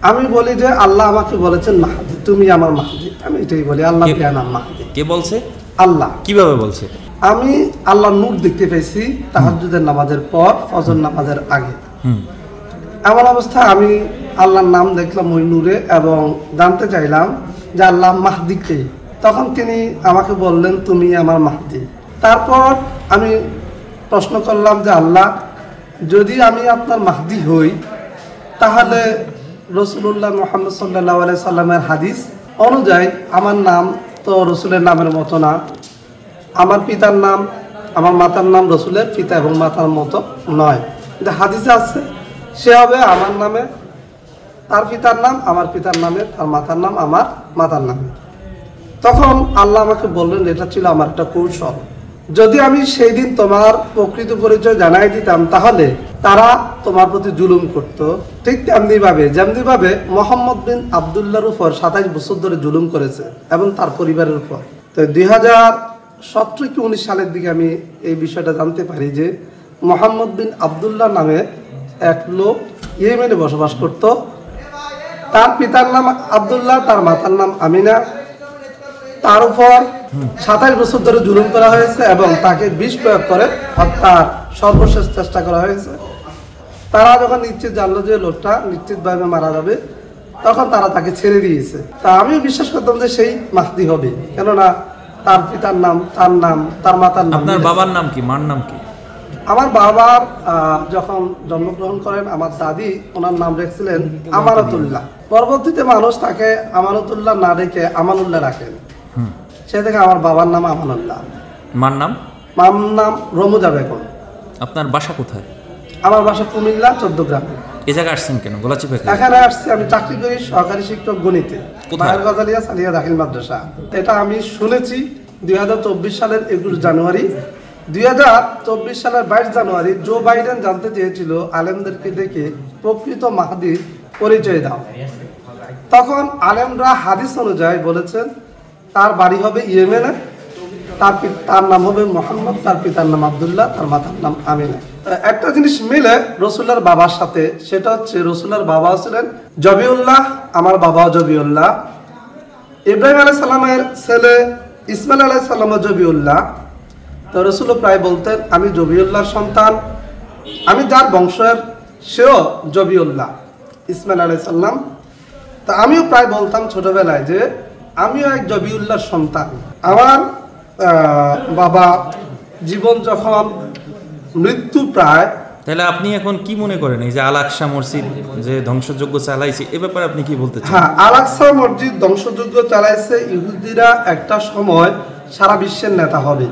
আমি বলি যে আল্লাহ আমাকে বলেছেন মাহদি, তুমি আমার মাহদি। আমি এটাই বলি, আল্লাহ নাম মাহদি। কে বলছে? আল্লাহ। কিভাবে বলছে? আমি আল্লাহর নূর দেখতে পেয়েছি তাহাজ্জুদের নামাজের পর, ফজর নামাজের আগে। এমন অবস্থায় আমি আল্লাহর নাম দেখলাম ওই নূরে এবং জানতে চাইলাম যে আল্লাহ মাহদি কে। তখন তিনি আমাকে বললেন তুমি আমার মাহদি। তারপর আমি প্রশ্ন করলাম যে আল্লাহ, যদি আমি আপনার মাহদি হই তাহলে রাসূলুল্লাহ মুহাম্মদ সাল্লাল্লাহু আলাইহি সাল্লামের হাদিস অনুযায়ী আমার নাম তো রসুলের নামের মতো না, আমার পিতার নাম, আমার মাতার নাম রসুলের পিতা এবং মাতার মতো নয়। কিন্তু হাদিসে আছে সে হবে আমার নামে তার পিতার নাম, আমার পিতার নামে তার মাতার নাম, আমার মাতার নামে। তখন আল্লাহ আমাকে বললেন এটা ছিল আমার একটা কৌশল, যদি আমি সেই দিন তোমার প্রকৃত পরিচয় জানাই দিতাম তাহলে তারা তোমার প্রতি জুলুম করত। ঠিক যেমনি ভাবে মোহাম্মদ বিন আবদুল্লাহর উপর 27 বছর ধরে জুলুম করেছে এবং তার পরিবারের উপর। তো 2017 কি 19 সালের দিকে আমি এই বিষয়টা জানতে পারি যে মোহাম্মদ বিন আবদুল্লাহ নামে এক লোক ইয়েমেনে বসবাস করত। তার পিতার নাম আবদুল্লাহ, তার মাতার নাম আমিনা। তার উপর 27 বছর ধরে জুলুম করা হয়েছে এবং তাকে বিষ প্রয়োগ করে হত্যার সর্বশেষ চেষ্টা করা হয়েছে। তারা যখন নিশ্চিত জানলো যে লোকটা নিশ্চিতভাবে মারা যাবে তখন তারা তাকে ছেড়ে দিয়েছে। তা আমি বিশ্বাস করতাম যে সেই মাহদি হবে, কেননা তার পিতার নাম, তার নাম, তার মাতার নাম। আপনার বাবার নাম কি, মার নাম কি? আমার বাবার যখন জন্মগ্রহণ করেন আমার দাদি ওনার নাম রেখেছিলেন আমানতুল্লাহ। পরবর্তীতে মানুষ তাকে আমানতুল্লাহ না রেখে আমানুল্লাহ রাখেন, সে থেকে আমার বাবার নাম আমানুল্লাহ। মার নাম? মার নাম রমুজা বেগম। আপনার বাসা কোথায়? আমার বাসা কুমিল্লা 14 গ্রামে। এই জায়গায় আসছেন কেন? গোলাচিপা এখানে আসছি, আমি চাকরি করি সহকারী শিক্ষক গণিতে, বায়ের গজালিয়া সালিয়া দাখিল মাদ্রাসা। এটা আমি শুনেছি 2024 সালের 21 জানুয়ারি। 2024 সালের 22 জানুয়ারি জো বাইডেন জানতে চেয়েছিল আলেমদেরকে ডেকে প্রকৃত মাহদির পরিচয় দাও। তখন আলেমরা হাদিস অনুযায়ী বলেছেন তার বাড়ি হবে ইয়েমেনে, তার নাম হবে মোহাম্মদ, তার পিতার নাম আবদুল্লাহ, তার মাতার নাম আমিনা। একটা জিনিস মিলে রসুলের বাবার সাথে, সেটা হচ্ছে রসুলের বাবা ছিলেন জবিউল্লাহ, আমার বাবাও জবিউল্লাহ। ইব্রাহিম আলাইহিস সালামের ছেলে ইসমাইল আলাইহিস সালামও জবিউল্লাহ। তো রসুল প্রায় বলতেন আমি জবিউল্লাহর সন্তান, আমি যার বংশের সেও জবিউল্লাহ, ইসমাইল আলাইহিস সালাম। তা আমিও প্রায় বলতাম ছোটবেলায় যে আমিও এক জবিউল্লাহর সন্তান। আমার বাবা জীবন যখন মৃত্যু প্রায়। তাহলে আপনি এখন কি মনে করেন এই যে আল আকসা মসজিদ যে ধ্বংসযজ্ঞ চালাইছে এ ব্যাপারে আপনি কি বলতে চান? হ্যাঁ, আল আকসা মসজিদ ধ্বংসযজ্ঞ চালাইছে ইহুদিরা, একটা সময় সারা বিশ্বের নেতা হবে।